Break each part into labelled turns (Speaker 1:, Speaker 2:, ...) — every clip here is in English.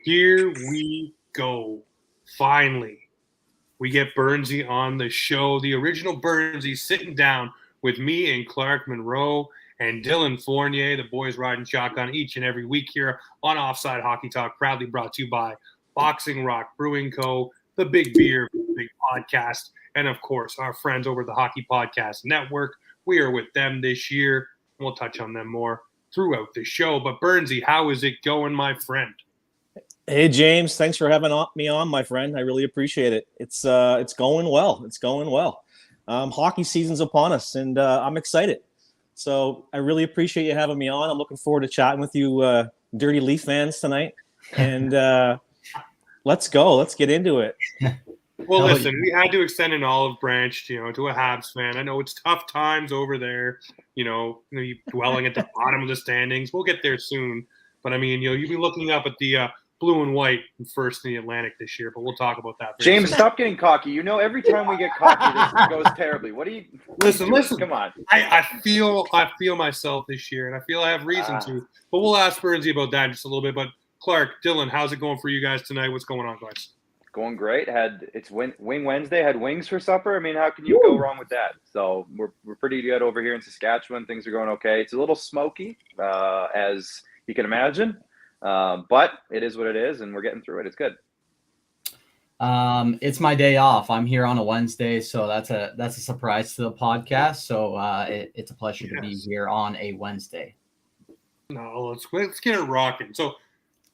Speaker 1: Here we go. Finally, we get Burnsie on the show. The original Burnsie sitting down with me and Clark Monroe and Dylan Fournier. The boys riding shotgun each and every week here on Offside Hockey Talk, proudly brought to you by Boxing Rock Brewing Co., the Big Beer, Big Podcast, and of course, our friends over at the Hockey Podcast Network. We are with them this year. We'll touch on them more throughout the show. But Burnsie, how is it going, my friend?
Speaker 2: Hey, James. Thanks for having me on, my friend. I really appreciate it. It's going well. It's going well. Hockey season's upon us, and I'm excited. So I really appreciate you having me on. I'm looking forward to chatting with you Dirty Leaf fans tonight. And let's go. Let's get into it.
Speaker 1: Well, listen, we had to extend an olive branch, to a Habs fan. I know it's tough times over there, you dwelling at the bottom of the standings. We'll get there soon. But, I mean, you'll be looking up at the blue and white first in the Atlantic this year, but we'll talk about that.
Speaker 3: James, stop getting cocky. Every time we get cocky, this goes terribly. What do you
Speaker 1: listen?
Speaker 3: Come on.
Speaker 1: I feel myself this year, and I feel I have reason to. But we'll ask Burnsie about that in just a little bit. But Clark, Dylan, how's it going for you guys tonight? What's going on, guys?
Speaker 3: Going great. It's Wing Wednesday. Had wings for supper. I mean, how can you go wrong with that? So we're pretty good over here in Saskatchewan. Things are going okay. It's a little smoky, as you can imagine, but it is what it is, and we're getting through it. It's good.
Speaker 4: It's my day off. I'm here on a Wednesday, so that's a surprise to the podcast. So it's a pleasure to be here on a Wednesday.
Speaker 1: No, let's get it rocking. So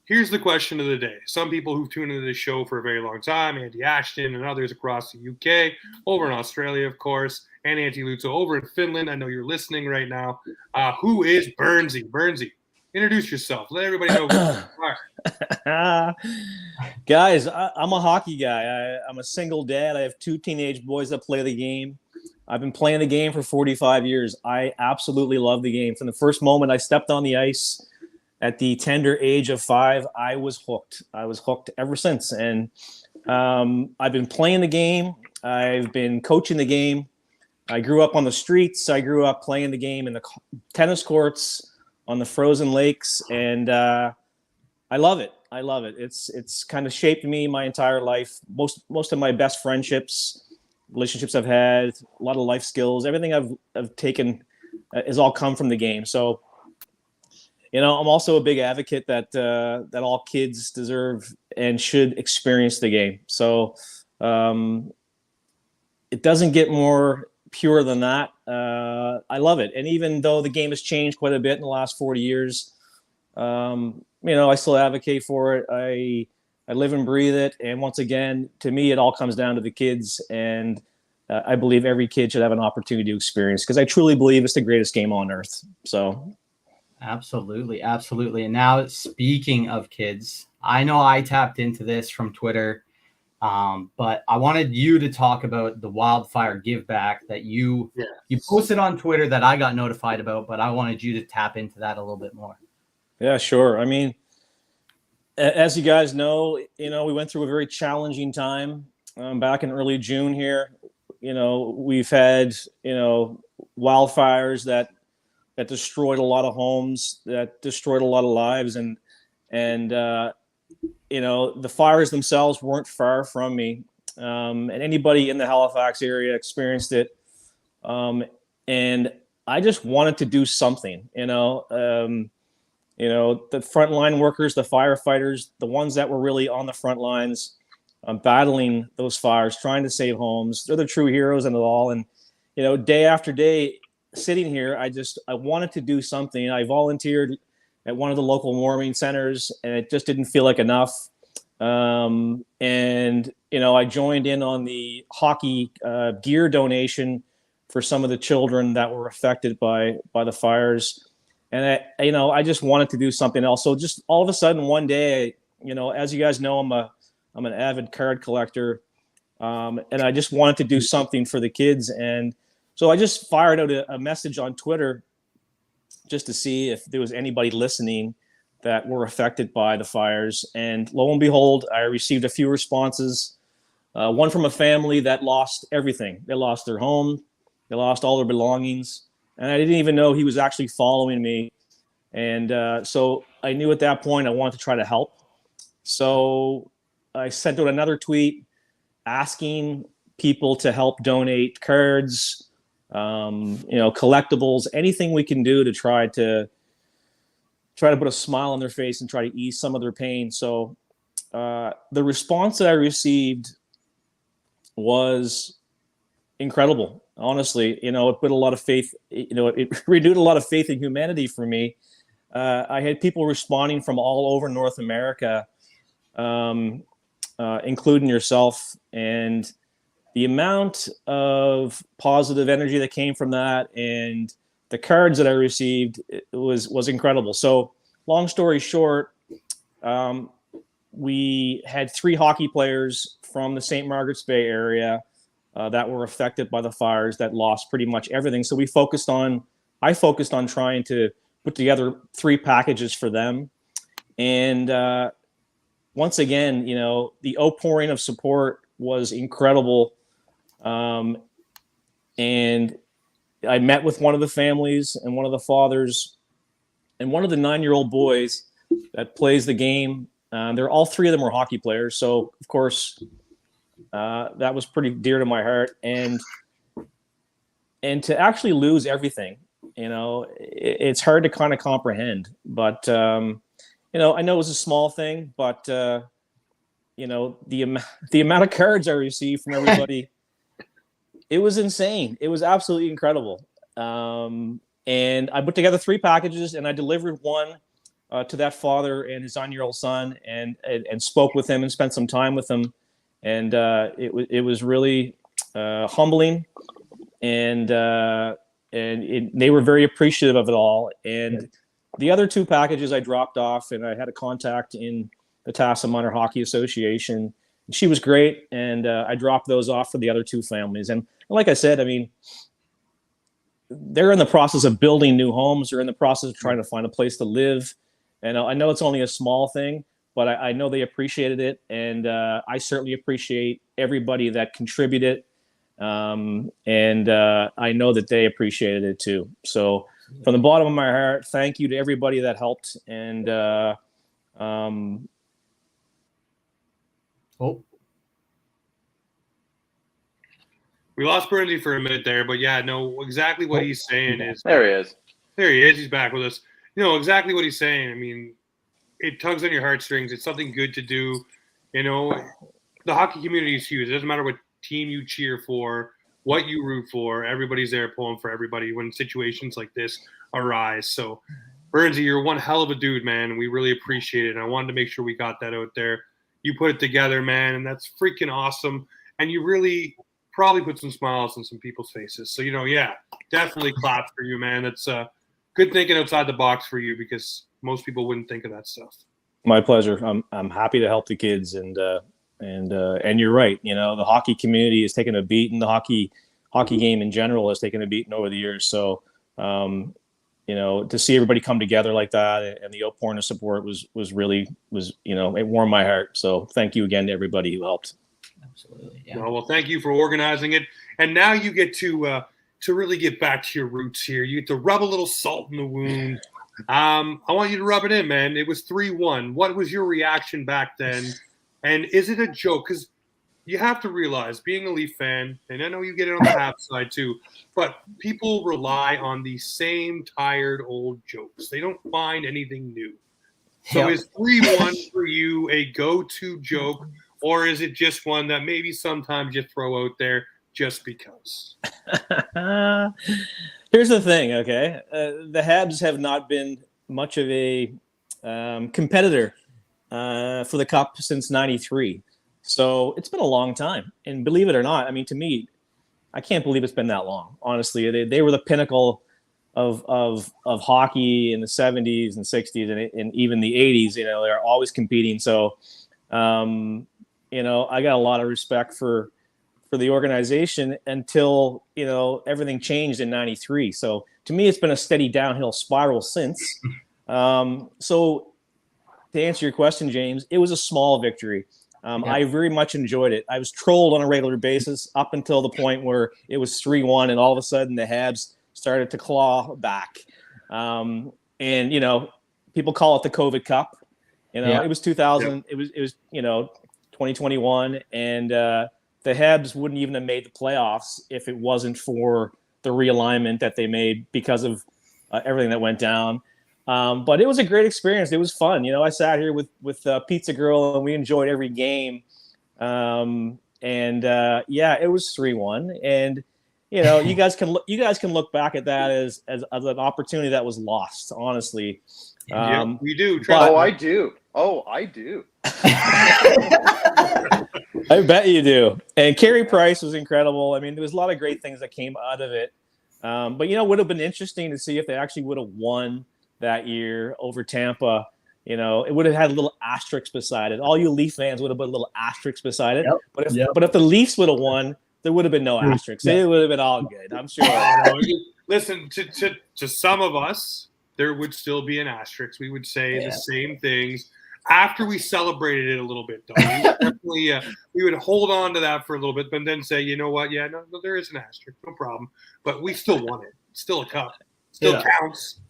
Speaker 1: here's the question of the day. Some people who've tuned into this show for a very long time, Andy Ashton and others across the UK, over in Australia, of course, and Antti Lutso over in Finland. I know you're listening right now. Who is Burnsie? Burnsie, introduce yourself. Let everybody know who you are.
Speaker 2: Guys, I'm a hockey guy. I'm a single dad. I have 2 teenage boys that play the game. I've been playing the game for 45 years. I absolutely love the game. From the first moment I stepped on the ice at the tender age of 5, I was hooked. I was hooked ever since. And I've been playing the game. I've been coaching the game. I grew up on the streets. I grew up playing the game in the tennis courts, on the frozen lakes, and I love it. I love it. It's kind of shaped me my entire life. Most of my best relationships I've had, a lot of life skills, everything I've taken has all come from the game. So, I'm also a big advocate that all kids deserve and should experience the game. So it doesn't get more pure than that. I love it. And even though the game has changed quite a bit in the last 40 years, I still advocate for it. I live and breathe it. And once again, to me, it all comes down to the kids. And I believe every kid should have an opportunity to experience, because I truly believe it's the greatest game on earth. So.
Speaker 4: Absolutely. Absolutely. And now, speaking of kids, I know I tapped into this from Twitter, but I wanted you to talk about the Wildfire give back that you posted on Twitter that I got notified about, but I wanted you to tap into that a little bit more.
Speaker 2: Yeah, sure. I mean, as you guys know, we went through a very challenging time back in early June here. We've had, wildfires that destroyed a lot of homes, that destroyed a lot of lives. And the fires themselves weren't far from me. And anybody in the Halifax area experienced it. And I just wanted to do something, the frontline workers, the firefighters, the ones that were really on the front lines, battling those fires, trying to save homes. They're the true heroes in it all. And, day after day, sitting here, I wanted to do something. I volunteered at one of the local warming centers, and it just didn't feel like enough. I joined in on the hockey gear donation for some of the children that were affected by the fires. And I just wanted to do something else. So just all of a sudden one day, as you guys know, I'm an avid card collector, and I just wanted to do something for the kids. And so I just fired out a message on Twitter just to see if there was anybody listening that were affected by the fires. And lo and behold, I received a few responses. One from a family that lost everything. They lost their home. They lost all their belongings. And I didn't even know he was actually following me. And so I knew at that point I wanted to try to help. So I sent out another tweet asking people to help donate cards, collectibles, anything we can do to try to put a smile on their face and try to ease some of their pain. So the response that I received was incredible. Honestly, it put a lot of faith, it renewed a lot of faith in humanity for me. I had people responding from all over North America, including yourself, and the amount of positive energy that came from that and the cards that I received was incredible. So long story short, we had 3 hockey players from the St. Margaret's Bay area that were affected by the fires that lost pretty much everything. So I focused on trying to put together 3 packages for them. And once again, the outpouring of support was incredible. And I met with one of the families and one of the fathers and one of the 9-year-old boys that plays the game. They're all 3 of them were hockey players. So of course, that was pretty dear to my heart. And to actually lose everything, it's hard to kind of comprehend, but, I know it was a small thing, but, the amount of cards I received from everybody, it was insane. It was absolutely incredible. And I put together 3 packages and I delivered one to that father and his 9-year-old son and spoke with him and spent some time with him. And it was really humbling, and they were very appreciative of it all. And the other 2 packages I dropped off, and I had a contact in the Tassa Minor Hockey Association. She was great, and I dropped those off for the other 2 families. And like I said, I mean, they're in the process of building new homes. They're in the process of trying to find a place to live. And I know it's only a small thing, but I know they appreciated it. And I certainly appreciate everybody that contributed. And I know that they appreciated it too. So from the bottom of my heart, thank you to everybody that helped. And
Speaker 1: we lost Burnsie for a minute there, but yeah, no, exactly what he's saying is
Speaker 3: there he is.
Speaker 1: There he is. He's back with us. Exactly what he's saying. I mean, it tugs on your heartstrings. It's something good to do. The hockey community is huge. It doesn't matter what team you cheer for, what you root for. Everybody's there pulling for everybody when situations like this arise. So, Burnsie, you're one hell of a dude, man, and we really appreciate it. And I wanted to make sure we got that out there. You put it together, man, and that's freaking awesome. And you really probably put some smiles on some people's faces. So, yeah, definitely clap for you, man. That's good thinking outside the box for you, because most people wouldn't think of that stuff.
Speaker 2: My pleasure. I'm happy to help the kids, and you're right. The hockey community has taken a beating. The hockey game in general has taken a beating over the years. So, to see everybody come together like that and the outpouring of support was it warmed my heart. So thank you again to everybody who helped.
Speaker 4: Absolutely. Yeah.
Speaker 1: Well, thank you for organizing it. And now you get to really get back to your roots here. You get to rub a little salt in the wound. I want you to rub it in, man. It was 3-1. What was your reaction back then? And is it a joke? Because you have to realize, being a Leaf fan, and I know you get it on the Habs side too, but people rely on the same tired old jokes. They don't find anything new. So is 3-1 for you a go-to joke, or is it just one that maybe sometimes you throw out there just because?
Speaker 2: Here's the thing, okay? The Habs have not been much of a competitor for the Cup since '93. So it's been a long time. And believe it or not, I mean, to me, I can't believe it's been that long. Honestly, they were the pinnacle of hockey in the 70s and 60s and even the 80s. They're always competing. So, I got a lot of respect for the organization until, everything changed in '93. So to me, it's been a steady downhill spiral since. So to answer your question, James, it was a small victory. I very much enjoyed it. I was trolled on a regular basis up until the point where it was 3-1, and all of a sudden the Habs started to claw back. And people call it the COVID Cup. You know,
Speaker 4: Yeah.
Speaker 2: it was 2000. It was 2021, and the Habs wouldn't even have made the playoffs if it wasn't for the realignment that they made because of everything that went down. But it was a great experience. It was fun. You know, I sat here with Pizza Girl, and we enjoyed every game. It was 3-1, and you guys can look back at that as an opportunity that was lost. Honestly,
Speaker 1: we do.
Speaker 2: But,
Speaker 3: I do. I do.
Speaker 2: I bet you do. And Carey Price was incredible. I mean, there was a lot of great things that came out of it. But it would have been interesting to see if they actually would have won that year over Tampa. It would have had a little asterisk beside it. All you Leaf fans would have put a little asterisk beside it.
Speaker 4: Yep.
Speaker 2: But if the Leafs would have won, there would have been no asterisk.
Speaker 4: Yeah.
Speaker 2: It would have been all good. I'm sure.
Speaker 1: Listen, to some of us, there would still be an asterisk. We would say the same things after we celebrated it a little bit, though. We would definitely, we would hold on to that for a little bit, but then say, you know what? Yeah, no, there is an asterisk, no problem. But we still won it. It's still a cup. Still counts.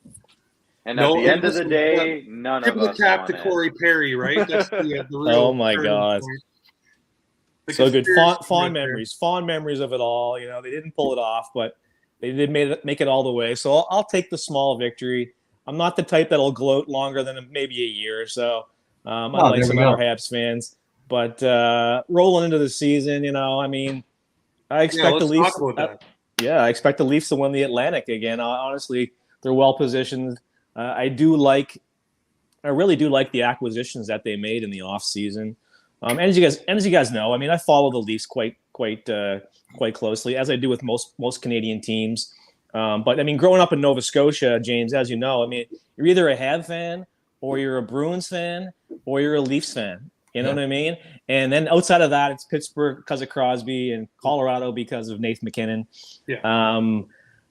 Speaker 3: And at the end of the day, none of us
Speaker 1: cap to
Speaker 3: won
Speaker 1: Corey Perry, right? That's the real.
Speaker 2: Oh my God! So good, fond memories.
Speaker 1: There.
Speaker 2: Fond memories of it all. They didn't pull it off, but they did make it all the way. So I'll take the small victory. I'm not the type that'll gloat longer than maybe a year or so. Unlike some other Habs fans, but rolling into the season, I expect the Leafs. I expect the Leafs to win the Atlantic again. Honestly, they're well positioned. I really do like the acquisitions that they made in the offseason. And as you guys know, I follow the Leafs quite closely, as I do with most Canadian teams. But growing up in Nova Scotia, James, as you know, you're either a Habs fan or you're a Bruins fan or you're a Leafs fan. You know what I mean? And then outside of that, it's Pittsburgh because of Crosby and Colorado because of Nathan McKinnon. Yeah.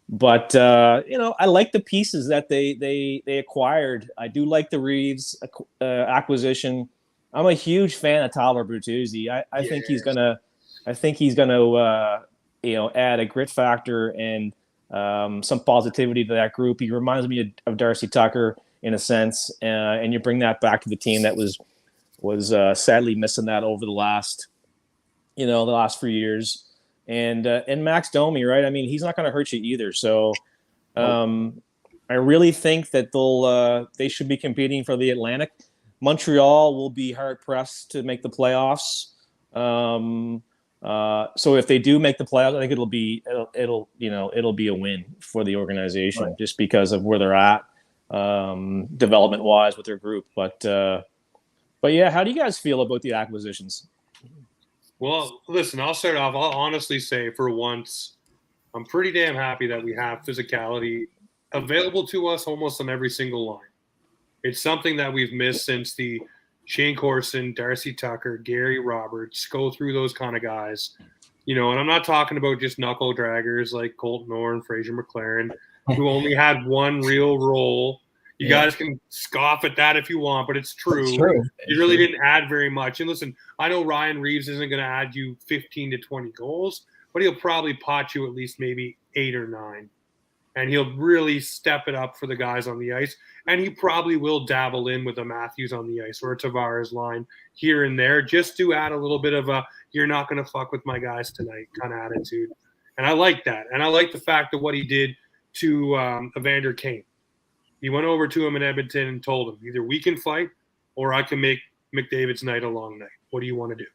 Speaker 2: But I like the pieces that they acquired. I do like the Reeves acquisition. I'm a huge fan of Tyler Bertuzzi. I think he's gonna add a grit factor and some positivity to that group. He reminds me of Darcy Tucker in a sense, and you bring that back to the team that was sadly missing that over the last few years. And Max Domi, right? He's not going to hurt you either. So I really think that they should be competing for the Atlantic. Montreal will be hard pressed to make the playoffs. So if they do make the playoffs, I think it'll be a win for the organization just because of where they're at development wise with their group. But yeah, how do you guys feel about the acquisitions?
Speaker 1: Well, listen, I'll start off. I'll honestly say for once, I'm pretty damn happy that we have physicality available to us almost on every single line. It's something that we've missed since the Shane Corson, Darcy Tucker, Gary Roberts, go through those kind of guys. And I'm not talking about just knuckle draggers like Colton Orr and Fraser McLaren, who only had one real role. You guys can scoff at that if you want, but it's true. You really didn't add very much. And listen, I know Ryan Reeves isn't going to add you 15 to 20 goals, but he'll probably pot you at least maybe 8 or 9. And he'll really step it up for the guys on the ice. And he probably will dabble in with a Matthews on the ice or a Tavares line here and there just to add a little bit of a you're not going to fuck with my guys tonight kind of attitude. And I like that. And I like the fact of what he did to Evander Kane. He went over to him in Edmonton and told him, either we can fight or I can make McDavid's night a long night. What do you want to do?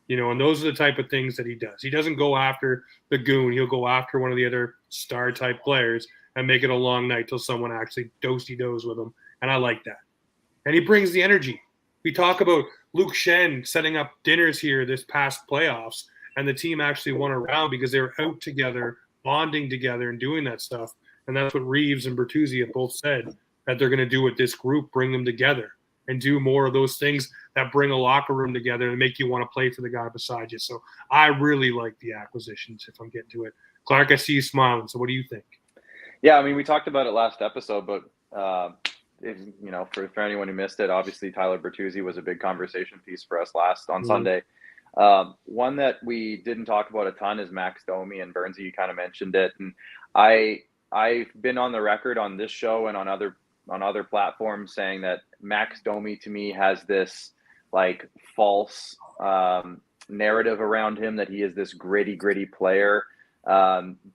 Speaker 1: And those are the type of things that he does. He doesn't go after the goon. He'll go after one of the other star-type players and make it a long night till someone actually do-si-dos with him. And I like that. And he brings the energy. We talk about Luke Shen setting up dinners here this past playoffs, and the team actually won a round because they were out together, bonding together, and doing that stuff. And that's what Reeves and Bertuzzi have both said that they're going to do with this group, bring them together and do more of those things that bring a locker room together and make you want to play for the guy beside you. So I really like the acquisitions if I'm getting to it. Clark, I see you smiling. So what do you think?
Speaker 3: Yeah, we talked about it last episode, but for anyone who missed it, obviously Tyler Bertuzzi was a big conversation piece for us on Sunday. One that we didn't talk about a ton is Max Domi and Burnsie. You kind of mentioned it. And I've been on the record on this show and on other on other platforms saying that Max Domi to me has this like false narrative around him that he is this gritty player.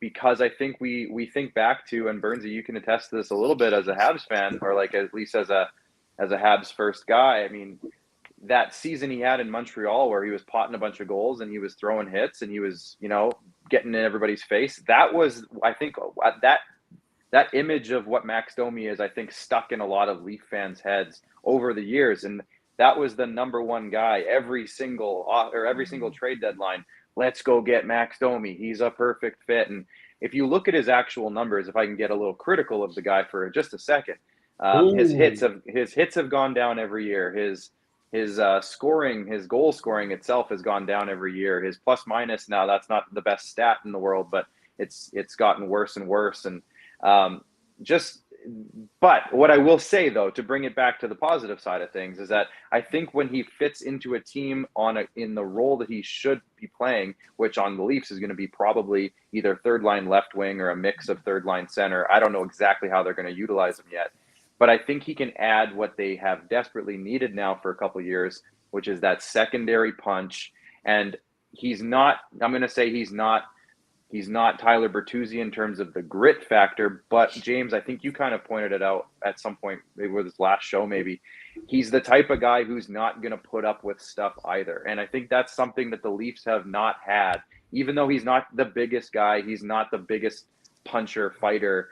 Speaker 3: Because I think we think back to, and Burnsie, you can attest to this a little bit as a Habs fan, or like at least as a Habs first guy. I mean, that season he had in Montreal where he was potting a bunch of goals and he was throwing hits and he was, getting in everybody's face. That was, I think, that image of what Max Domi is, I think, stuck in a lot of Leaf fans' heads over the years. And that was the number one guy every single trade deadline. Let's go get Max Domi. He's a perfect fit. And if you look at his actual numbers, if I can get a little critical of the guy for just a second, his hits have gone down every year. His scoring, his goal scoring itself has gone down every year. His plus minus now, that's not the best stat in the world, but it's gotten worse and worse. And but what I will say though, to bring it back to the positive side of things, is that I think when he fits into a team in the role that he should be playing, which on the Leafs is going to be probably either third line left wing or a mix of third line center. I don't know exactly how they're going to utilize him yet. But I think he can add what they have desperately needed now for a couple of years, which is that secondary punch. And he's not Tyler Bertuzzi in terms of the grit factor. But James, I think you kind of pointed it out at some point, maybe with his last show, maybe. He's the type of guy who's not going to put up with stuff either. And I think that's something that the Leafs have not had. Even though he's not the biggest guy, he's not the biggest puncher fighter,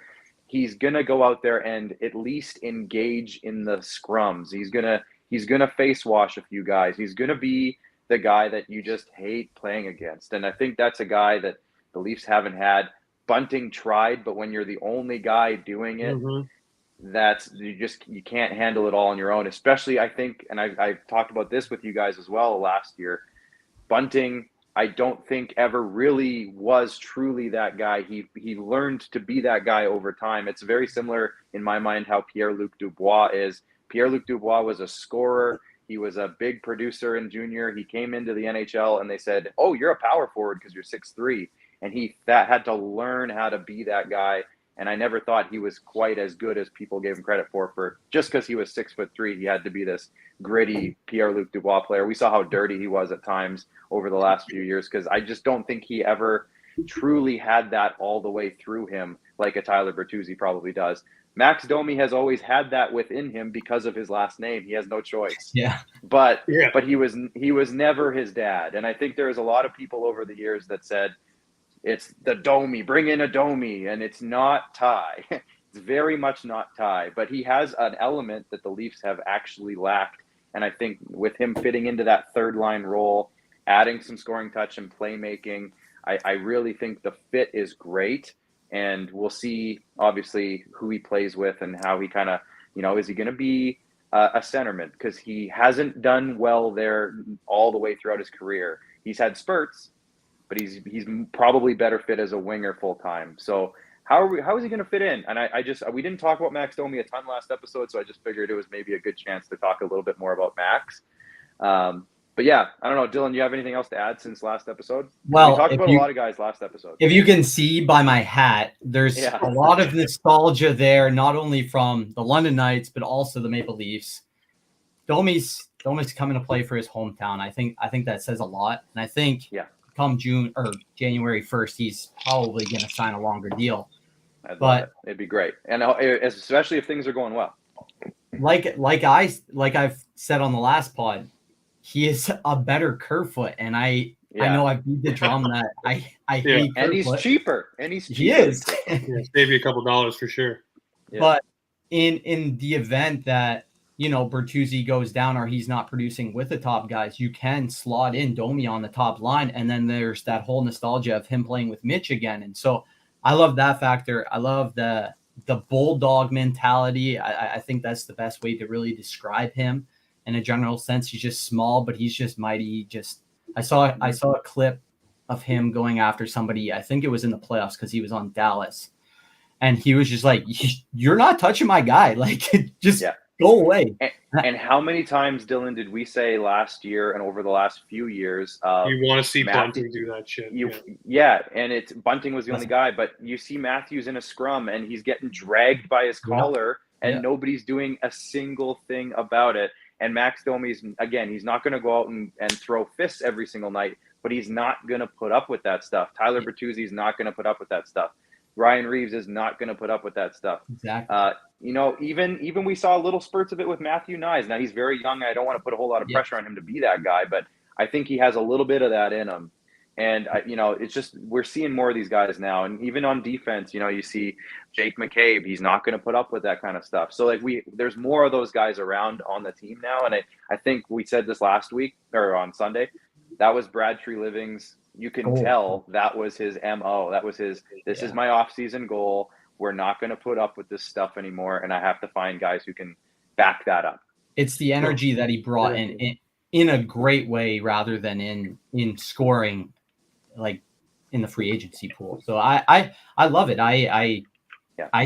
Speaker 3: he's going to go out there and at least engage in the scrums. He's going to face wash a few guys. He's going to be the guy that you just hate playing against. And I think that's a guy that the Leafs haven't had. Bunting tried, but when you're the only guy doing it, you can't handle it all on your own. Especially, I think, and I've talked about this with you guys as well last year, Bunting, I don't think ever really was truly that guy. He learned to be that guy over time. It's very similar in my mind how Pierre-Luc Dubois is. Pierre-Luc Dubois was a scorer. He was a big producer in junior. He came into the NHL and they said, "Oh, you're a power forward because you're 6'3". And he had to learn how to be that guy. And I never thought he was quite as good as people gave him credit for just because he was 6'3", he had to be this gritty Pierre-Luc Dubois player. We saw how dirty he was at times over the last few years, because I just don't think he ever truly had that all the way through him like a Tyler Bertuzzi probably does. Max Domi has always had that within him because of his last name. He has no choice.
Speaker 4: Yeah.
Speaker 3: But he was never his dad. And I think there's a lot of people over the years that said, it's the Domi, bring in a Domi, and it's not Ty. It's very much not Ty, but he has an element that the Leafs have actually lacked. And I think with him fitting into that third line role, adding some scoring touch and playmaking, I really think the fit is great. And we'll see, obviously, who he plays with and how he kind of, is he going to be a centerman? Because he hasn't done well there all the way throughout his career. He's had spurts, but he's probably better fit as a winger full time. So how is he going to fit in? And we didn't talk about Max Domi a ton last episode, so I just figured it was maybe a good chance to talk a little bit more about Max. But yeah, I don't know, Dylan, do you have anything else to add since last episode?
Speaker 4: Well,
Speaker 3: we talked about a lot of guys last episode.
Speaker 4: If you can see by my hat, there's a lot of nostalgia there, not only from the London Knights, but also the Maple Leafs. Domi's coming to play for his hometown. I think that says a lot. And I think come June or January 1st, he's probably going to sign a longer deal.
Speaker 3: It'd be great. And especially if things are going well.
Speaker 4: Like I've said on the last pod, he is a better Kerfoot, and I know I beat the drum that I hate Kerfoot.
Speaker 3: And he's cheaper.
Speaker 4: He is.
Speaker 1: Save you a couple dollars for sure.
Speaker 3: Yeah.
Speaker 4: But in the event that Bertuzzi goes down or he's not producing with the top guys, you can slot in Domi on the top line, and then there's that whole nostalgia of him playing with Mitch again. And so I love that factor. I love the bulldog mentality. I think that's the best way to really describe him. In a general sense, he's just small, but he's just mighty. I saw a clip of him going after somebody. I think it was in the playoffs because he was on Dallas, and he was just like, "You're not touching my guy. Like, just go away."
Speaker 3: And how many times, Dylan, did we say last year and over the last few years?
Speaker 1: You want to see Bunting do that shit?
Speaker 3: And Bunting was the only guy, but you see Matthews in a scrum, and he's getting dragged by his collar and nobody's doing a single thing about it. And Max Domi's, again, he's not going to go out and throw fists every single night, but he's not going to put up with that stuff. Tyler Bertuzzi's not going to put up with that stuff. Ryan Reeves is not going to put up with that stuff.
Speaker 4: Exactly.
Speaker 3: Even we saw little spurts of it with Matthew Nyes. Now, he's very young. I don't want to put a whole lot of pressure on him to be that guy, but I think he has a little bit of that in him. And, it's just we're seeing more of these guys now. And even on defense, you see Jake McCabe. He's not going to put up with that kind of stuff. So, there's more of those guys around on the team now. And I think we said this last week or on Sunday. That was Brad Treliving's. You can tell that was his MO. That was his, this is my offseason goal. We're not going to put up with this stuff anymore. And I have to find guys who can back that up.
Speaker 4: It's the energy that he brought in a great way rather than in scoring like in the free agency pool. So I love it. I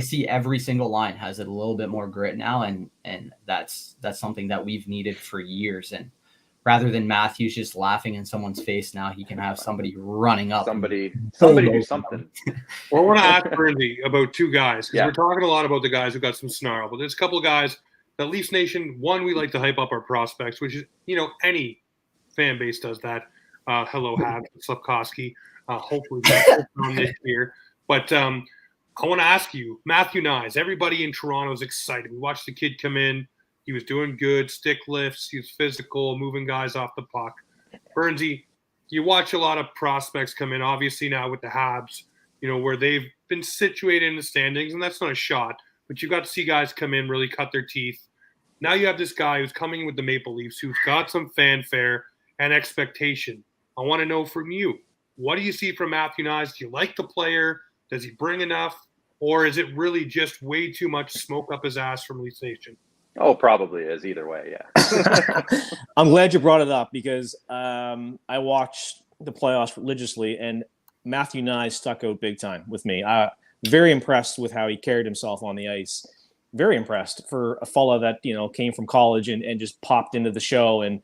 Speaker 4: see every single line has a little bit more grit now. And that's something that we've needed for years. And rather than Matthews just laughing in someone's face, now he can have somebody running up.
Speaker 3: Somebody do something.
Speaker 1: Well, I want to ask Burnsie about two guys, because we're talking a lot about the guys who got some snarl, but there's a couple of guys that Leafs Nation, one, we like to hype up our prospects, which is, any fan base does that. Hello, Habs, Slavkovsky. Hopefully on this year. But I want to ask you, Matthew Nyes, everybody in Toronto is excited. We watched the kid come in. He was doing good, stick lifts. He was physical, moving guys off the puck. Burnsie, you watch a lot of prospects come in, obviously now with the Habs, where they've been situated in the standings, and that's not a shot, but you got to see guys come in, really cut their teeth. Now you have this guy who's coming in with the Maple Leafs, who's got some fanfare and expectation. I want to know from you, what do you see from Matthew Nyes? Do you like the player? Does he bring enough? Or is it really just way too much smoke up his ass from Leafs Nation?
Speaker 3: Oh, probably is either way, yeah.
Speaker 2: I'm glad you brought it up because I watched the playoffs religiously, and Matthew Nyes stuck out big time with me. Very impressed with how he carried himself on the ice. Very impressed for a fellow that came from college and just popped into the show. And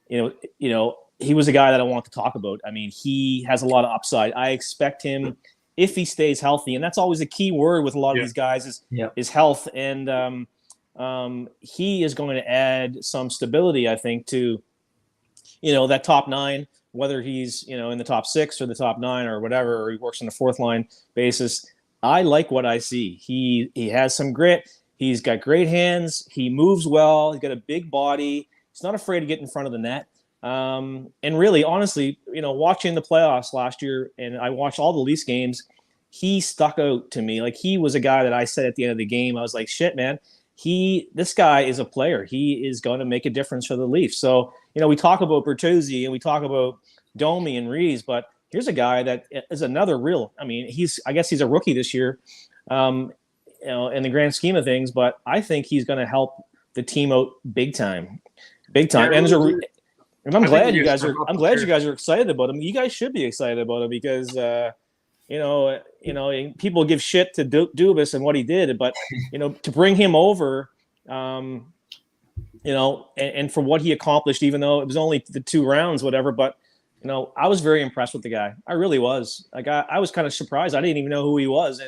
Speaker 2: he was a guy that I want to talk about. I mean, he has a lot of upside. I expect him, if he stays healthy, and that's always a key word with a lot of these guys is health. And he is going to add some stability, I think, to, that top nine, whether he's, in the top 6 or the top 9 or whatever, or he works on a fourth line basis. I like what I see. He has some grit. He's got great hands. He moves well. He's got a big body. He's not afraid to get in front of the net. And really, honestly, watching the playoffs last year, and I watched all the Leafs games, he stuck out to me. Like, he was a guy that I said at the end of the game, I was like, shit, man. This guy is a player. He is going to make a difference for the Leafs. So, we talk about Bertuzzi and we talk about Domi and Reeves, but here's a guy that is another real. I mean, I guess he's a rookie this year, in the grand scheme of things. But I think he's going to help the team out big time. Yeah, and I'm glad you guys are excited about him. You guys should be excited about him because people give shit to Dubas and what he did, but to bring him over, and for what he accomplished, even though it was only the 2 rounds, whatever. But I was very impressed with the guy. I really was. Like, I was kind of surprised. I didn't even know who he was,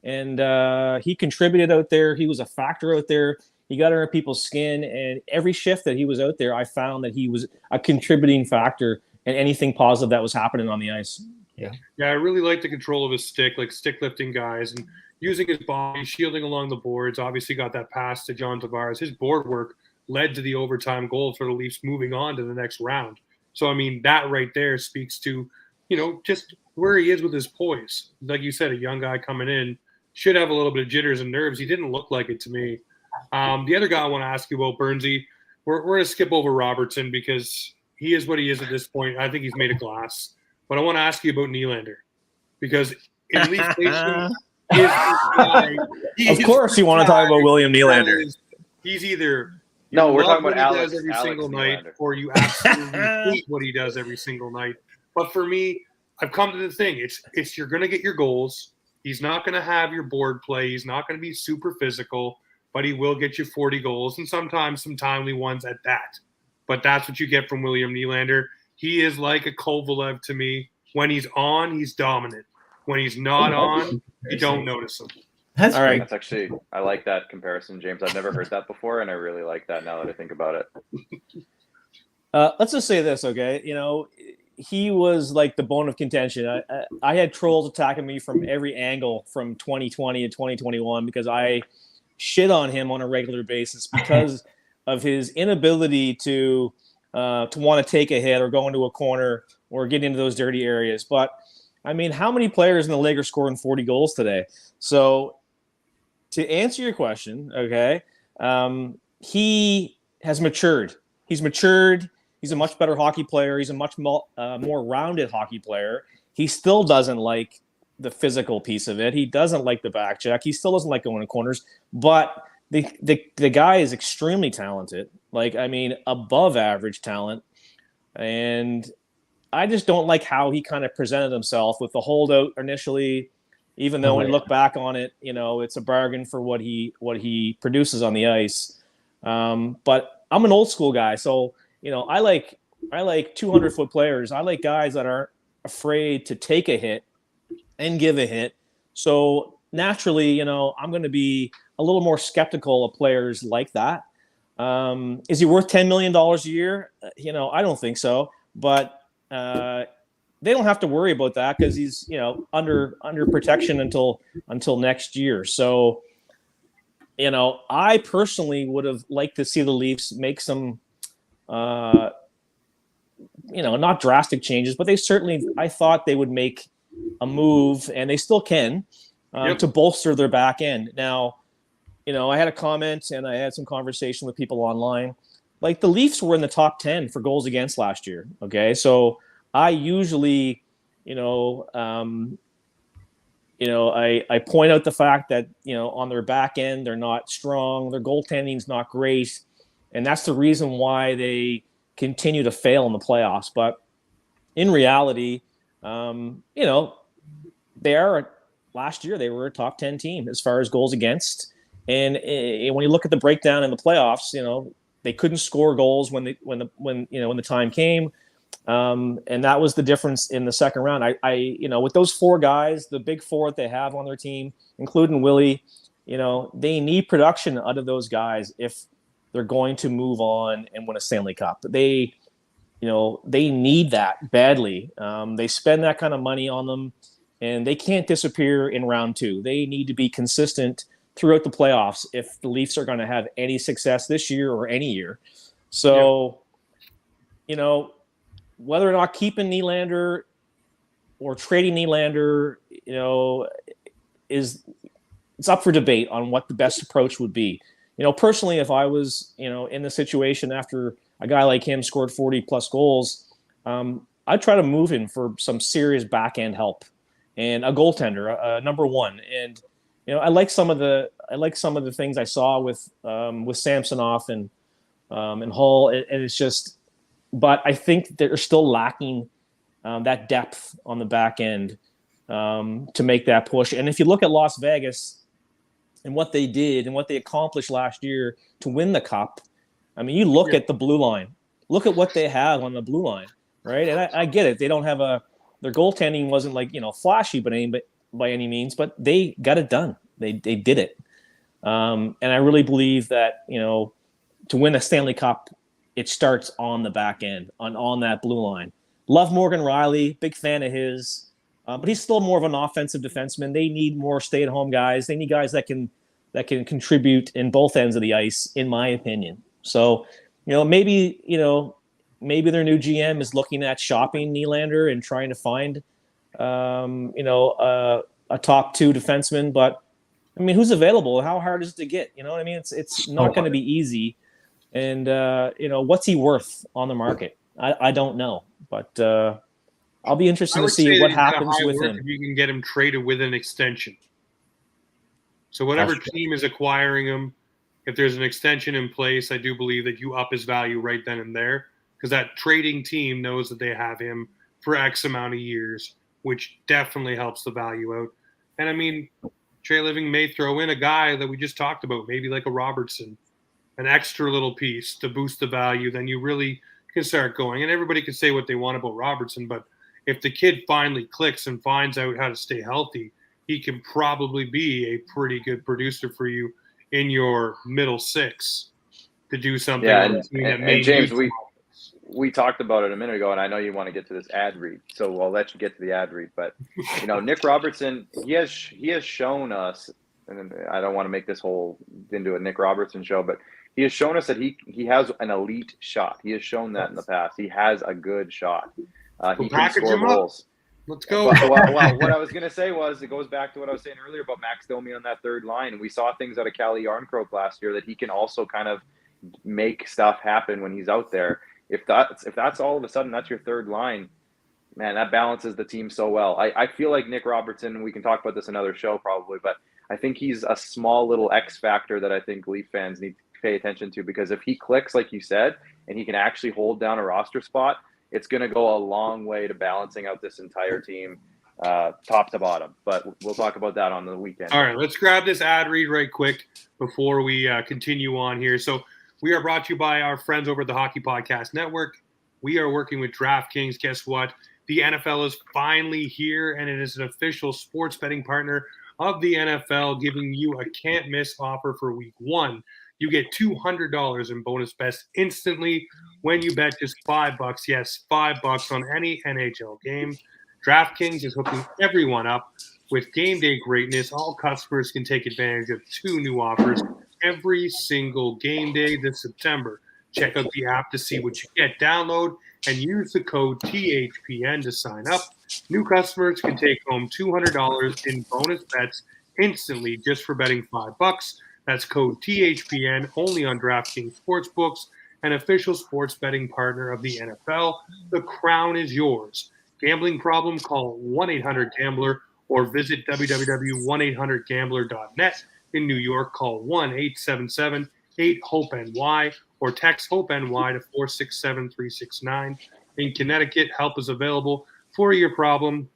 Speaker 2: and he contributed out there. He was a factor out there. He got under people's skin, and every shift that he was out there, I found that he was a contributing factor in anything positive that was happening on the ice.
Speaker 1: Yeah, I really like the control of his stick, like stick lifting guys and using his body, shielding along the boards. Obviously got that pass to John Tavares. His board work led to the overtime goal for the Leafs moving on to the next round. So, I mean, that right there speaks to, just where he is with his poise. Like you said, a young guy coming in should have a little bit of jitters and nerves. He didn't look like it to me. The other guy I want to ask you about, Burnsie, we're going to skip over Robertson because he is what he is at this point. I think he's made of glass. But I want to ask you about Nylander because in Leafs Nation,
Speaker 2: of course you want to talk about William Nylander.
Speaker 1: He's either
Speaker 3: we're talking about
Speaker 1: Alex every
Speaker 3: Alex
Speaker 1: single
Speaker 3: Nylander.
Speaker 1: night, or you absolutely hate what he does every single night. But for me, I've come to the thing. It's you're going to get your goals. He's not going to have your board play. He's not going to be super physical, but he will get you 40 goals and sometimes some timely ones at that. But that's what you get from William Nylander. He is like a Kovalev to me. When he's on, he's dominant. When he's not on, you don't notice him.
Speaker 4: That's
Speaker 2: All right.
Speaker 3: That's actually, I like that comparison, James. I've never heard that before, and I really like that now that I think about it.
Speaker 2: Let's just say this, okay? He was like the bone of contention. I had trolls attacking me from every angle from 2020 to 2021 because I shit on him on a regular basis because of his inability to want to take a hit or go into a corner or get into those dirty areas. But I mean, how many players in the league are scoring 40 goals today? So to answer your question, okay, he has matured. He's matured. He's a much better hockey player. He's a much more rounded hockey player. He still doesn't like the physical piece of it. He doesn't like the back check. He still doesn't like going in corners. But the guy is extremely talented. Like, I mean, above average talent. And I just don't like how he kind of presented himself with the holdout initially. Even though when you look back on it, it's a bargain for what he produces on the ice. But I'm an old school guy, so I like 200-foot players. I like guys that aren't afraid to take a hit and give a hit. So naturally, I'm going to be a little more skeptical of players like that. Is he worth $10 million a year? I don't think so. But they don't have to worry about that because he's under protection until next year. So I personally would have liked to see the Leafs make some not drastic changes, but I thought they would make a move, and they still can, to bolster their back end. Now, I had a comment and I had some conversation with people online. Like, the Leafs were in the top 10 for goals against last year. Okay. So I usually, I point out the fact that, on their back end, they're not strong. Their goaltending's not great. And that's the reason why they continue to fail in the playoffs. But in reality, last year they were a top 10 team as far as goals against. And when you look at the breakdown in the playoffs, they couldn't score goals when the time came. And that was the difference in the second round. With those four guys, the big four that they have on their team, including Willie, they need production out of those guys if they're going to move on and win a Stanley Cup. They need that badly. They spend that kind of money on them, and they can't disappear in round two. They need to be consistent throughout the playoffs if the Leafs are going to have any success this year or any year. So, whether or not keeping Nylander or trading Nylander, it's up for debate on what the best approach would be. Personally, if I was, in the situation after a guy like him scored 40 plus goals, I'd try to move him for some serious back end help and a goaltender, number one. And, I like some of the things I saw with Samsonov and Hull, and it's just, but I think they're still lacking that depth on the back end to make that push. And if you look at Las Vegas and what they did and what they accomplished last year to win the Cup, I mean, you look at the blue line. Look at what they have on the blue line, right? And I get it. They don't have their goaltending wasn't like, flashy by any means, but they got it done. They did it. And I really believe that, to win a Stanley Cup, it starts on the back end, on that blue line. Love Morgan Riley, big fan of his, but he's still more of an offensive defenseman. They need more stay-at-home guys. They need guys that can contribute in both ends of the ice, in my opinion. So, maybe their new GM is looking at shopping Nylander and trying to find, a top two defenseman. But I mean, who's available? How hard is it to get? You know what I mean? It's not going to be easy. And, what's he worth on the market? I don't know. But I'll be interested to see what happens with him.
Speaker 1: If you can get him traded with an extension. So whatever team is acquiring him, if there's an extension in place, I do believe that you up his value right then and there, because that trading team knows that they have him for X amount of years, which definitely helps the value out. And I mean, Trey Living may throw in a guy that we just talked about, maybe like a Robertson, an extra little piece to boost the value. Then you really can start going. And everybody can say what they want about Robertson, but if the kid finally clicks and finds out how to stay healthy, he can probably be a pretty good producer for you in your middle six to do something.
Speaker 3: Yeah,
Speaker 1: on the team that may
Speaker 3: and James,
Speaker 1: need
Speaker 3: we talked about it a minute ago, and I know you want to get to this ad read, so I'll let you get to the ad read. But Nick Robertson, he has shown us, and I don't want to make this whole into a Nick Robertson show, but he has shown us that he has an elite shot. He has shown that in the past. He has a good shot. He can score goals.
Speaker 1: Let's go.
Speaker 3: Well, what I was going to say was, it goes back to what I was saying earlier about Max Domi on that third line. And we saw things out of Calle Yarncroke last year that he can also kind of make stuff happen when he's out there. If that's all of a sudden that's your third line, man, that balances the team so well. I feel like Nick Robertson, we can talk about this another show probably, but I think he's a small little X factor that I think Leaf fans need to pay attention to, because if he clicks, like you said, and he can actually hold down a roster spot, it's going to go a long way to balancing out this entire team, top to bottom. But we'll talk about that on the weekend.
Speaker 1: All right, let's grab this ad read right quick before we continue on here. So we are brought to you by our friends over at the Hockey Podcast Network. We are working with DraftKings. Guess what? The NFL is finally here, and it is an official sports betting partner of the NFL, giving you a can't-miss offer for Week 1. You get $200 in bonus bets instantly when you bet just $5. Yes, $5 on any NHL game. DraftKings is hooking everyone up with game day greatness. All customers can take advantage of 2 new offers every single game day this September. Check out the app to see what you get. Download and use the code THPN to sign up. New customers can take home $200 in bonus bets instantly just for betting $5. That's code THPN only on DraftKings Sportsbooks, an official sports betting partner of the NFL. The crown is yours. Gambling problem? Call 1-800-GAMBLER or visit www.1800gambler.net. In New York, call 1-877-8-HOPE-NY or text HOPE-NY to 467-369. In Connecticut, help is available for your problem.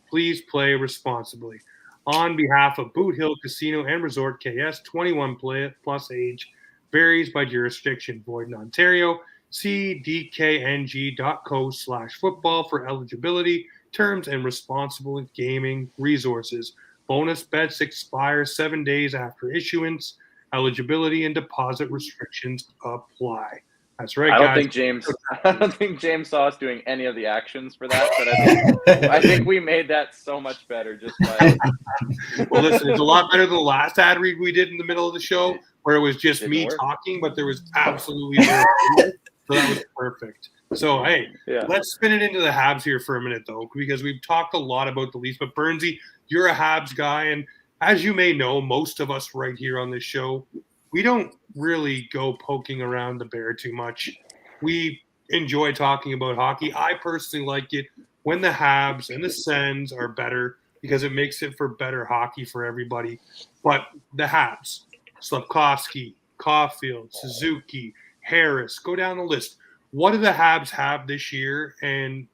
Speaker 1: Please play responsibly. On behalf of Boot Hill Casino and Resort KS, 21 plus age, varies by jurisdiction, void in Ontario. See dkng.co/football for eligibility, terms, and responsible gaming resources. Bonus bets expire 7 days after issuance. Eligibility and deposit restrictions apply. That's right, guys.
Speaker 3: I don't think James saw us doing any of the actions for that, but I think we made that so much better just by.
Speaker 1: Well, listen, it's a lot better than the last ad read we did in the middle of the show, where it was just me talking, but there was absolutely no. So that was perfect. So, hey, Let's spin it into the Habs here for a minute, though, because we've talked a lot about the Leafs. But, Burnsie, you're a Habs guy, and as you may know, most of us right here on this show, we don't really go poking around the bear too much. We enjoy talking about hockey. I personally like it when the Habs and the Sens are better because it makes it for better hockey for everybody. But the Habs, Slafkovsky, Caulfield, Suzuki, Harris, go down the list. What do the Habs have this year? And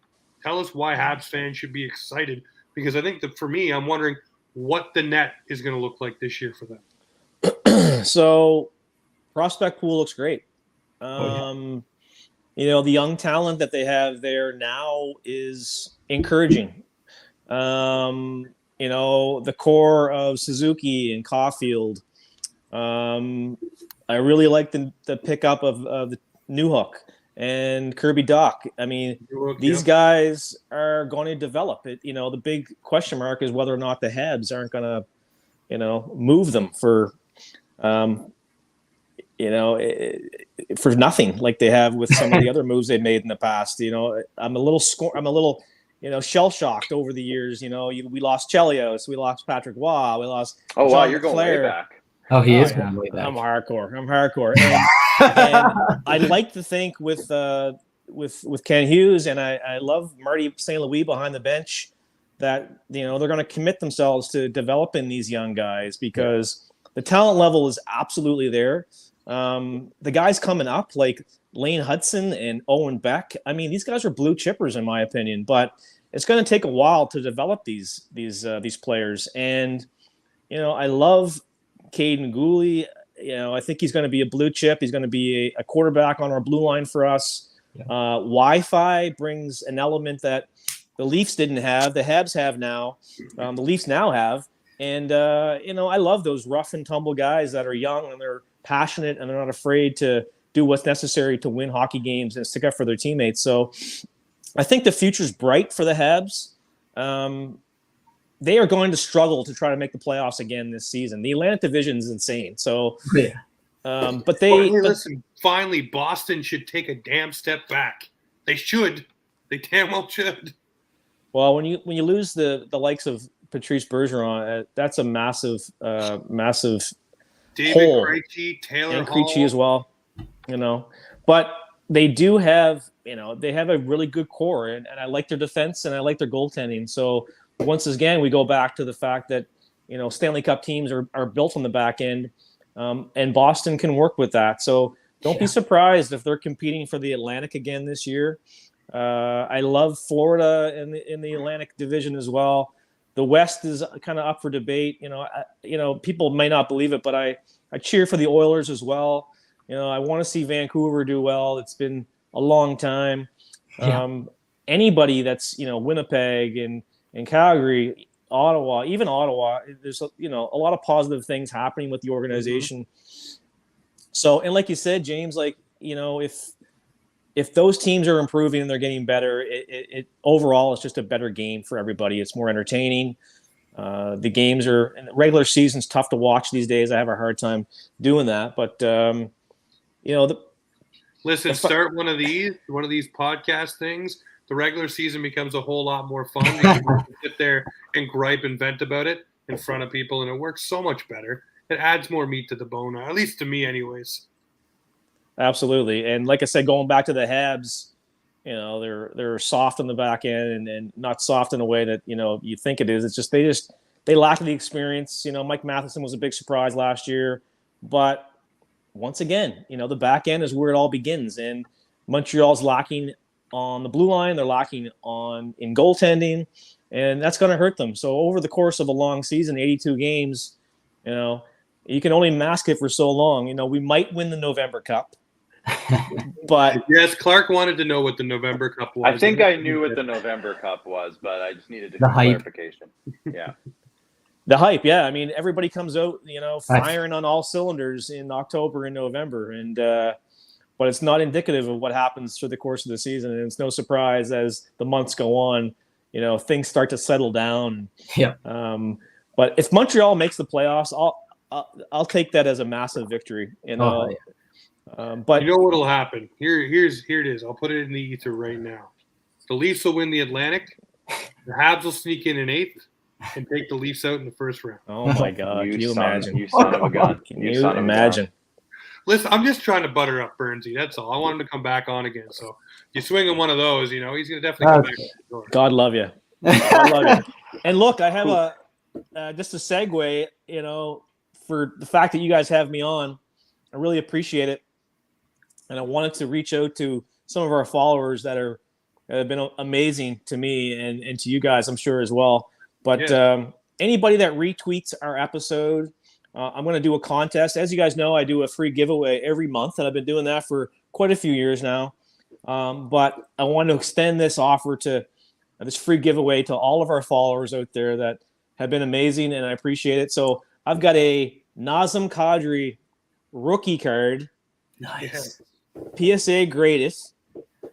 Speaker 1: tell us why Habs fans should be excited, because I think that for me, I'm wondering what the net is going to look like this year for them.
Speaker 2: So prospect pool looks great. The young talent that they have there now is encouraging. The core of Suzuki and Caulfield. I really like the pickup of the Newhook and Kirby Dach. I mean, these guys are going to develop it. The big question mark is whether or not the Habs aren't going to, move them for nothing like they have with some of the other moves they've made in the past. I'm a little shell shocked over the years. We lost Chelios, we lost Patrick Waugh, we lost.
Speaker 3: Oh wow, you're going way back.
Speaker 4: Oh, he is going way back.
Speaker 2: I'm hardcore. And I like to think with Ken Hughes, and I love Marty St. Louis behind the bench, that they're going to commit themselves to developing these young guys, because the talent level is absolutely there. The guys coming up like Lane Hudson and Owen Beck, I mean, these guys are blue chippers in my opinion, but it's going to take a while to develop these players. And I love Caden Gooley. I think he's going to be a blue chip. He's going to be a quarterback on our blue line for us. Wi-Fi brings an element that the Leafs didn't have. The Habs have now. The Leafs now have. And, I love those rough and tumble guys that are young and they're passionate and they're not afraid to do what's necessary to win hockey games and stick up for their teammates. So I think the future's bright for the Habs. They are going to struggle to try to make the playoffs again this season. The Atlantic Division is insane. So, but
Speaker 1: listen, finally, Boston should take a damn step back. They should. They damn well should.
Speaker 2: Well, when you lose the likes of Patrice Bergeron, that's a massive
Speaker 1: David
Speaker 2: hole.
Speaker 1: Krejci, Taylor
Speaker 2: And
Speaker 1: Hall.
Speaker 2: Krejci as well, But they do have, they have a really good core, and I like their defense and I like their goaltending. So once again, we go back to the fact that, Stanley Cup teams are built on the back end, and Boston can work with that. So don't be surprised if they're competing for the Atlantic again this year. I love Florida in the Atlantic Division as well. The West is kind of up for debate. People may not believe it, but I cheer for the Oilers as well. I want to see Vancouver do well. It's been a long time. Anybody that's, Winnipeg and Calgary, Ottawa, even Ottawa, there's, a lot of positive things happening with the organization. Mm-hmm. So, and like you said, James, if those teams are improving and they're getting better, it overall it's just a better game for everybody. It's more entertaining. The games are, and the regular season's tough to watch these days. I have a hard time doing that, but
Speaker 1: start one of these podcast things. The regular season becomes a whole lot more fun. You can sit there and gripe and vent about it in front of people, and it works so much better. It adds more meat to the bone, at least to me, anyways.
Speaker 2: Absolutely. And like I said, going back to the Habs, they're soft on the back end and not soft in a way that, you think it is. It's just they lack the experience. Mike Matheson was a big surprise last year. But once again, the back end is where it all begins. And Montreal's lacking on the blue line. They're lacking in goaltending. And that's going to hurt them. So over the course of a long season, 82 games, you can only mask it for so long. We might win the November Cup. But
Speaker 1: yes, Clark wanted to know what the November Cup was.
Speaker 3: I think I knew what the November Cup was, but I just needed clarification. Yeah.
Speaker 2: The hype, yeah. I mean, everybody comes out, firing on all cylinders in October and November, and but it's not indicative of what happens through the course of the season. And it's no surprise as the months go on, things start to settle down.
Speaker 4: Yeah.
Speaker 2: But if Montreal makes the playoffs, I'll take that as a massive victory. But
Speaker 1: you know what'll happen? Here it is. I'll put it in the ether right now. The Leafs will win the Atlantic. The Habs will sneak in 8th and take the Leafs out in the first round.
Speaker 2: Oh my God! Can you imagine?
Speaker 3: You son of a gun!
Speaker 2: Can you imagine?
Speaker 1: Listen, I'm just trying to butter up Burnsie. That's all. I want him to come back on again. So you swing him one of those, he's going to definitely come back.
Speaker 2: God love you. God love you. And look, I have just a segue. For the fact that you guys have me on, I really appreciate it. And I wanted to reach out to some of our followers that have been amazing to me and to you guys, I'm sure, as well. But anybody that retweets our episode, I'm going to do a contest. As you guys know, I do a free giveaway every month, and I've been doing that for quite a few years now. But I want to extend this offer this free giveaway to all of our followers out there that have been amazing, and I appreciate it. So I've got a Nazem Kadri rookie card.
Speaker 4: Nice.
Speaker 2: PSA greatest.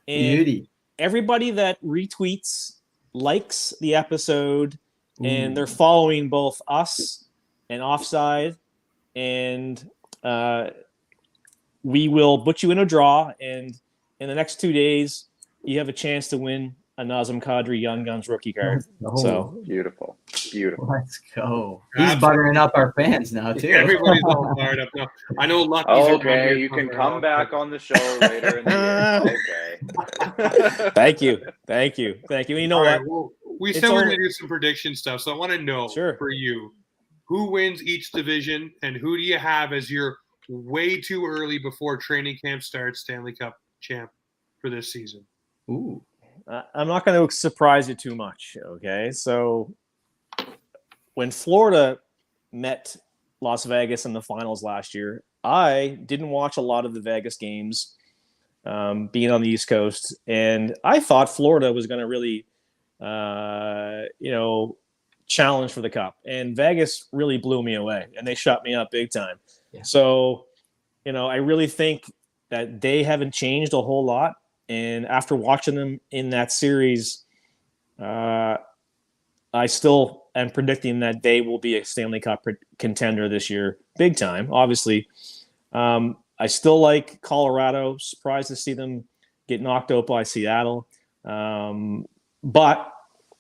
Speaker 2: And
Speaker 4: Beauty.
Speaker 2: Everybody that retweets, likes the episode, and they're following both us and Offside, and we will put you in a draw, and in the next 2 days, you have a chance to win a Nazem Kadri Young Guns rookie card. So
Speaker 3: beautiful.
Speaker 4: Let's go. He's buttering up our fans now too.
Speaker 1: Everybody's all fired up now. I know Lucky's
Speaker 3: okay, you can come back on the show later in the year. Okay.
Speaker 2: Thank you. You know
Speaker 1: all
Speaker 2: what?
Speaker 1: Right, well, we said we're going to do some prediction stuff, so I want to know for you, who wins each division, and who do you have as your way too early before training camp starts Stanley Cup champ for this season?
Speaker 2: Ooh. I'm not going to surprise you too much, okay? So when Florida met Las Vegas in the finals last year, I didn't watch a lot of the Vegas games, being on the East Coast, and I thought Florida was going to really, challenge for the cup. And Vegas really blew me away, and they shut me up big time.
Speaker 4: Yeah.
Speaker 2: So, I really think that they haven't changed a whole lot. And after watching them in that series, I still am predicting that they will be a Stanley Cup contender this year, big time, obviously. I still like Colorado. Surprised to see them get knocked out by Seattle. But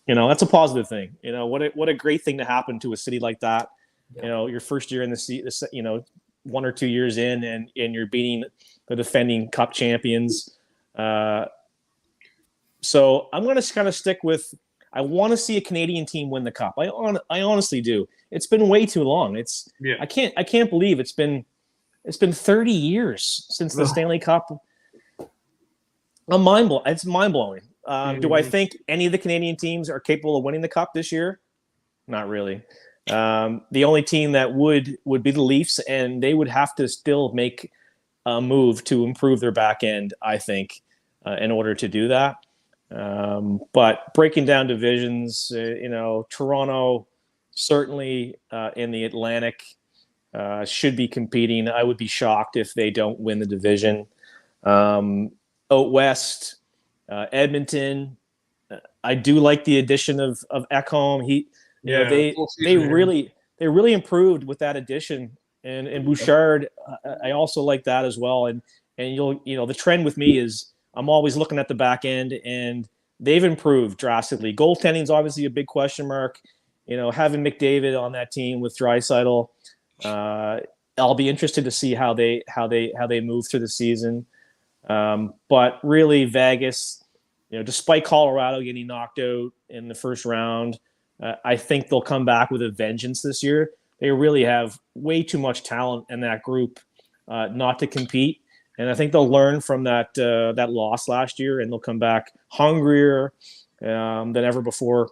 Speaker 2: that's a positive thing. What a great thing to happen to a city like that.
Speaker 4: Yeah.
Speaker 2: Your first year in the 1 or 2 years in, and you're beating the defending Cup champions. So I'm going to kind of stick with. I want to see a Canadian team win the Cup. I honestly do. It's been way too long. I can't believe it's been 30 years since the Stanley Cup. It's mind blowing. Do I think any of the Canadian teams are capable of winning the Cup this year? Not really. The only team that would be the Leafs, and they would have to still make a move to improve their back end, I think, in order to do that. But breaking down divisions, Toronto certainly in the Atlantic should be competing. I would be shocked if they don't win the division. Out west, Edmonton. I do like the addition of Ekholm. They really improved with that addition, and Bouchard. I also like that as well. And the trend with me is I'm always looking at the back end, and they've improved drastically. Goaltending is obviously a big question mark. Having McDavid on that team with Draisaitl, I'll be interested to see how they move through the season. But really, Vegas, despite Colorado getting knocked out in the first round, I think they'll come back with a vengeance this year. They really have way too much talent in that group not to compete. And I think they'll learn from that loss last year, and they'll come back hungrier than ever before.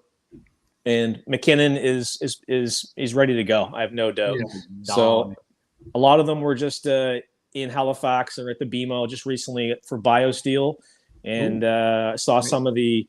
Speaker 2: And McKinnon is ready to go. I have no doubt.
Speaker 1: Yeah.
Speaker 2: So a lot of them were just in Halifax or at the BMO just recently for BioSteel, and saw some of the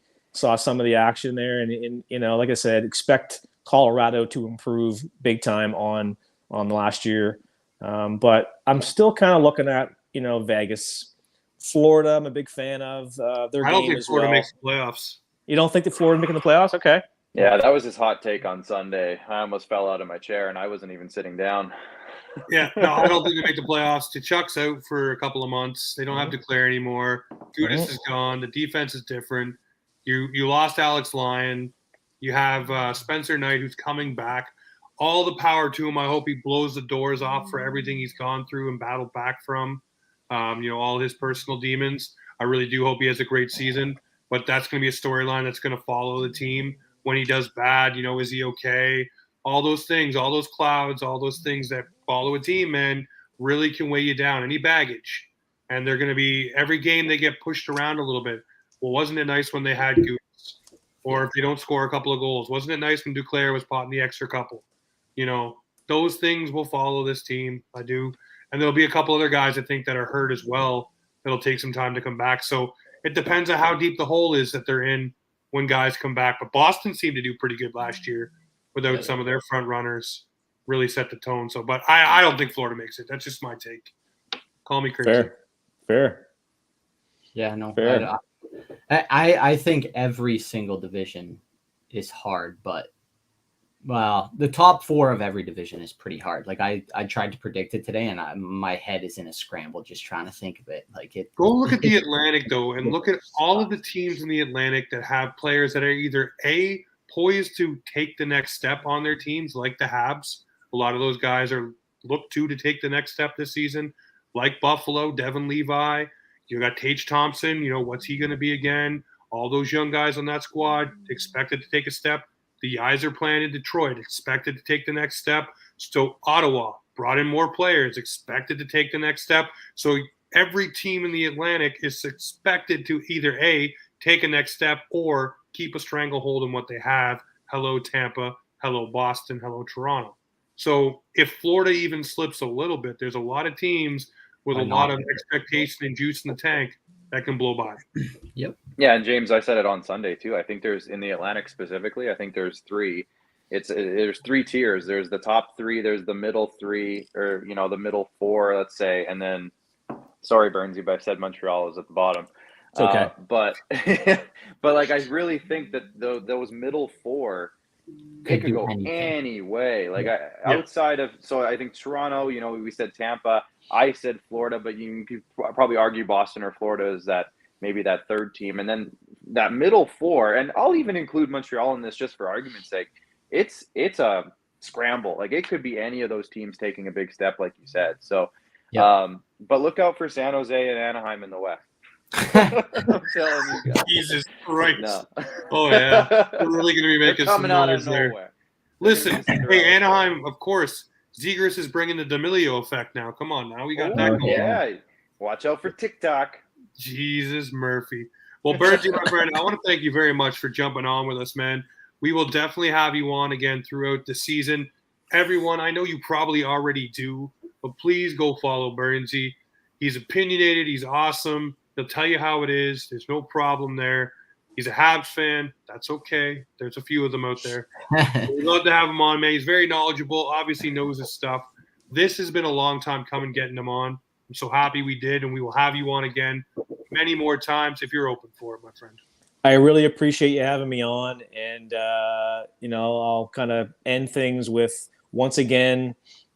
Speaker 2: action there. And like I said, expect Colorado to improve big time on last year. But I'm still kind of looking at Vegas, Florida. I'm a big fan of their game as well.
Speaker 1: I don't think Florida makes the playoffs.
Speaker 2: You don't think that Florida making the playoffs? Okay.
Speaker 3: Yeah, that was his hot take on Sunday. I almost fell out of my chair, and I wasn't even sitting down.
Speaker 1: Yeah, no, I don't think they make the playoffs. Tkachuk's out for a couple of months. They don't have Duclair anymore. Gudas is gone. The defense is different. You lost Alex Lyon. You have Spencer Knight, who's coming back. All the power to him. I hope he blows the doors off for everything he's gone through and battled back from. All his personal demons. I really do hope he has a great season. But that's going to be a storyline that's going to follow the team. When he does bad, is he okay? All those things, all those clouds, all those things that follow a team, man, really can weigh you down. Any baggage. And they're going to be, every game they get pushed around a little bit. Well, wasn't it nice when they had Gudas? Or if they don't score a couple of goals? Wasn't it nice when Duclair was potting the extra couple? Those things will follow this team. I do. And there'll be a couple other guys, I think, that are hurt as well. It'll take some time to come back. So it depends on how deep the hole is that they're in when guys come back. But Boston seemed to do pretty good last year without some of their front runners, really set the tone. So, but I don't think Florida makes it. That's just my take. Call me crazy.
Speaker 2: Fair.
Speaker 4: Yeah, no.
Speaker 2: Fair.
Speaker 4: I think every single division is hard, but the top four of every division is pretty hard. Like I tried to predict it today, and my head is in a scramble just trying to think of it.
Speaker 1: Go look at the Atlantic though, and look at all of the teams in the Atlantic that have players that are either poised to take the next step on their teams, like the Habs. A lot of those guys are looked to take the next step this season, like Buffalo, Devin Levi. You got Tage Thompson. What's he going to be again? All those young guys on that squad expected to take a step. The eyes are playing in Detroit, expected to take the next step. So Ottawa brought in more players, expected to take the next step. So every team in the Atlantic is expected to either take a next step or keep a stranglehold on what they have. Hello, Tampa. Hello, Boston. Hello, Toronto. So if Florida even slips a little bit, there's a lot of teams with a lot of expectation and juice in the tank that can blow by.
Speaker 4: Yep.
Speaker 3: Yeah, and James, I said it on Sunday too. I think there's, in the Atlantic specifically, I think there's 3. there's 3 tiers. There's the top 3, there's the middle 3, or the middle 4, let's say, and then sorry, Burnsie, but I said Montreal is at the bottom.
Speaker 2: It's okay.
Speaker 3: But but like I really think that those middle 4 they could go any way. Like outside of, so I think Toronto, we said Tampa, I said Florida, but you could probably argue Boston or Florida is that maybe that third team, and then that middle 4, and I'll even include Montreal in this just for argument's sake. It's a scramble. Like it could be any of those teams taking a big step, like you said. So, but look out for San Jose and Anaheim in the West. I'm telling you guys.
Speaker 1: Jesus Christ.
Speaker 3: No.
Speaker 1: Oh, yeah. We're really going to be making some
Speaker 3: coming out
Speaker 1: noise
Speaker 3: of
Speaker 1: there.
Speaker 3: nowhere.
Speaker 1: Listen, hey, Anaheim, of course, Zegras is bringing the D'Amelio effect now. Come on now. We got that going.
Speaker 3: Yeah. Watch out for TikTok.
Speaker 1: Jesus Murphy. Well, Burnsie, my friend, I want to thank you very much for jumping on with us, man. We will definitely have you on again throughout the season. Everyone, I know you probably already do, but please go follow Burnsie. He's opinionated. He's awesome. He'll tell you how it is. There's no problem there. He's a Habs fan. That's okay. There's a few of them out there. We'd love to have him on, man. He's very knowledgeable, obviously knows his stuff. This has been a long time coming getting him on. I'm so happy we did, and we will have you on again many more times if you're open for it, my friend.
Speaker 2: I really appreciate you having me on, and I'll kind of end things with, once again,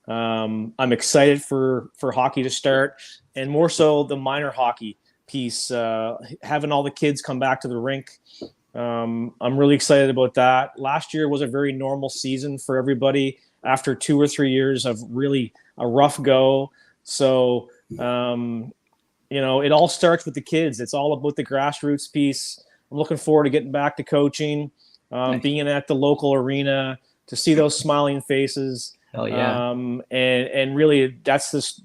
Speaker 2: I'm excited for hockey to start, and more so the minor hockey piece, having all the kids come back to the rink. I'm really excited about that. Last year was a very normal season for everybody after 2 or 3 years of really a rough go. So, it all starts with the kids. It's all about the grassroots piece. I'm looking forward to getting back to coaching, being at the local arena to see those smiling faces.
Speaker 4: Hell yeah.
Speaker 2: And really that's this,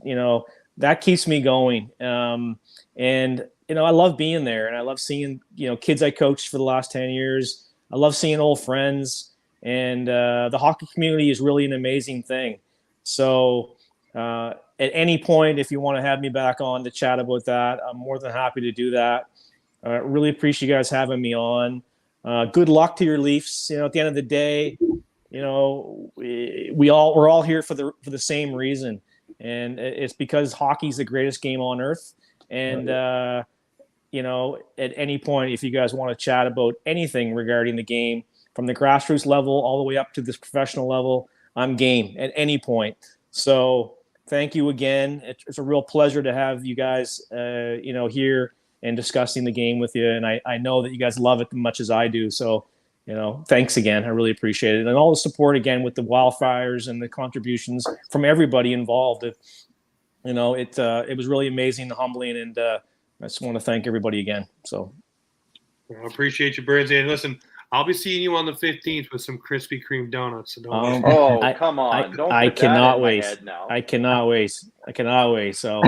Speaker 2: that keeps me going. And I love being there, and I love seeing, kids I coached for the last 10 years. I love seeing old friends, and the hockey community is really an amazing thing. So at any point, if you want to have me back on to chat about that, I'm more than happy to do that. Really appreciate you guys having me on. Good luck to your Leafs. At the end of the day, we're all here for the same reason, and it's because hockey's the greatest game on earth. And at any point, if you guys want to chat about anything regarding the game, from the grassroots level all the way up to this professional level, I'm game at any point. So thank you again. It's a real pleasure to have you guys, here and discussing the game with you. And I know that you guys love it as much as I do. So, thanks again. I really appreciate it. And all the support again with the Wildfires and the contributions from everybody involved. It was really amazing and humbling. And I just want to thank everybody again. So
Speaker 1: I appreciate you, Burnsie. And listen, I'll be seeing you on the 15th with some Krispy Kreme donuts. So don't
Speaker 3: come on. Don't
Speaker 2: I
Speaker 3: put
Speaker 2: cannot
Speaker 3: that in
Speaker 2: wait.
Speaker 3: my head now.
Speaker 2: I cannot wait. So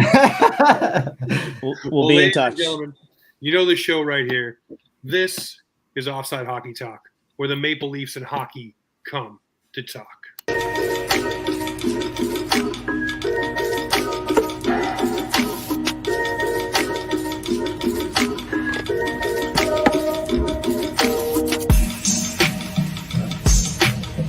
Speaker 2: we'll be in
Speaker 1: ladies
Speaker 2: touch.
Speaker 1: and gentlemen, the show right here. This is Offside Hockey Talk, where the Maple Leafs and hockey come to talk.